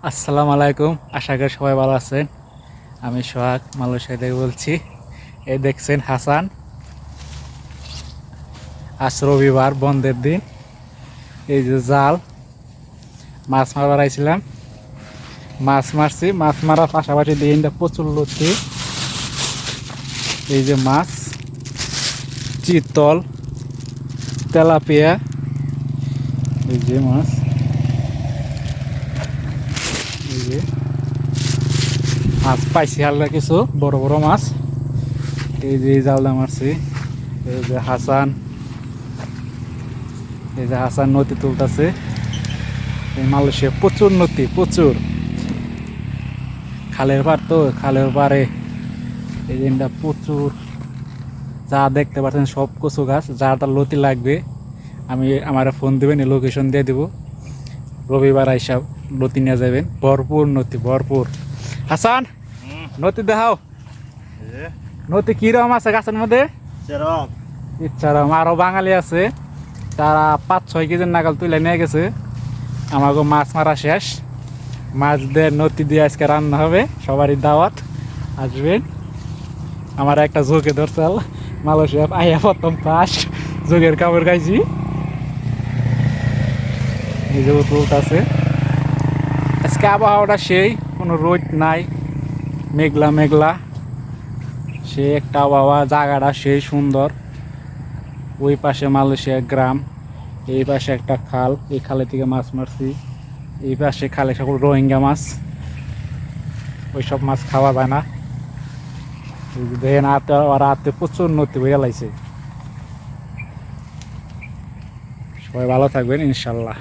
আসসালামু আলাইকুম, আশা করি সবাই ভালো আছেন। আমি সোহাগ মালয়েশিয়া থেকে বলছি। এই দেখছেন হাসান, আজ রবিবার বন্ধের দিন। এই যে জাল মাছ মারবার আইছিলাম, মাছ মারছি। মাছ মারার পাশাপাশি দিনটা প্রচুর লতি। এই যে মাছ, চিতল, তেলাপিয়া, এই যে মাছ, এই যে মাছ পাইছি হালকা কিছু বড় বড় মাছ। এই যে জালটা মারছি। এই যে হাসান, এই যে হাসান নদী তুলতেছে। এই মালয়েশিয়া প্রচুর নদী, প্রচুর খালের পার, তো খালের পারে এই দিনটা প্রচুর যা দেখতে পাচ্ছেন সব কচু গাছ। যার লতি লাগবে আমি আমার ফোন দিবেন, এই লোকেশন দিয়ে দিব। রবিবার আইসা নদী নিয়ে যাবেন, ভরপুর নদী, ভরপুর। হাসান, নদী দেখাও। নদী কিরকম আছে গাছের মধ্যে? ইচ্ছারম। আরো বাঙালি আছে, তারা 5-6 কেজি নাগাল তুলে নিয়ে গেছে। আমাকে মাছ মারা শেষ। মাছ দিয়ে নদী দিয়ে আজকে রান্না হবে, সবারই দাওয়াত, আসবেন। আমার একটা যোগে ধরছাল মালয়েশিয়া আইয়া প্রথম ফার্স্ট যোগের কাপড় খাইছি। নিজে তুলতেছে। আজকে আবহাওয়াটা সেই, কোনো রোদ নাই, মেঘলা মেঘলা, সে একটা আবহাওয়া। জায়গাটা সেই সুন্দর। ওই পাশে মালয়েশিয়া গ্রাম, এই পাশে একটা খাল, এই খালে থেকে মাছ মারছি। এই পাশে খালে সকল রোহিঙ্গা মাছ, ওইসব মাছ খাওয়া যায় না। দেখেন রাতে প্রচুর নদী বইয়া লাইছে। সবাই ভালো থাকবেন ইনশাল্লাহ।